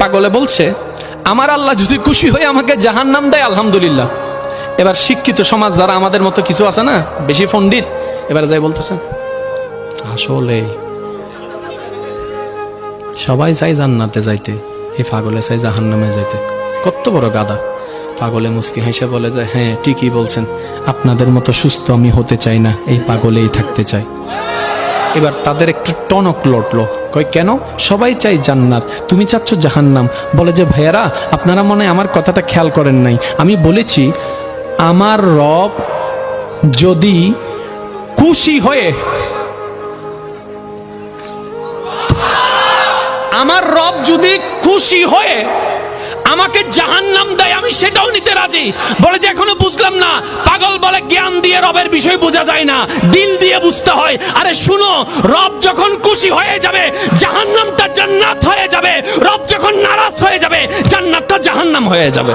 পাগলে বলছে, আমার আল্লাহ যদি খুশি হয়ে আমাকে জাহান্নাম দেয় আলহামদুলিল্লাহ। এবার শিক্ষিত সমাজ যারা আমাদের মতো কিছু আছে না, বেশি পণ্ডিত, এবার যাই বলতেছে আসলে সবাই চাই জান্নাতে যাইতে, এই পাগলে চাই জাহান্নামে যাইতে। কত বড় গাদা! পাগলে মুস্কি হাসে বলে যে হ্যাঁ ঠিকই বলছেন, আপনাদের মতো সুস্থ আমি হতে চাই না, এই পাগলেই থাকতে চাই। এবার তাদের একটু টনক লটলো, কই কেন? সবাই চাই জান্নাত, তুমি চাচ্ছ জাহান্নাম। বলে যে ভাইয়ারা, আপনারা মনে হয় আমার কথাটা খেয়াল করেন নাই। আমি বলেছি আমার রব যদি খুশি হয়ে, আমার রব যদি খুশি হয়ে আমাকে জাহান্নাম দেয়, আমি সেটাও নিতে রাজি। বলে যে এখনো বুঝলাম না। পাগল বলে জ্ঞান দিয়ে রবের বিষয় বোঝা যায় না, দিল দিয়ে বুঝতে হয়। আরে শুনো, রব যখন খুশি হয়ে যাবে জাহান্নামটা জান্নাত হয়ে যাবে, রব যখন নারাজ হয়ে যাবে জান্নাতটা জাহান্নাম হয়ে যাবে।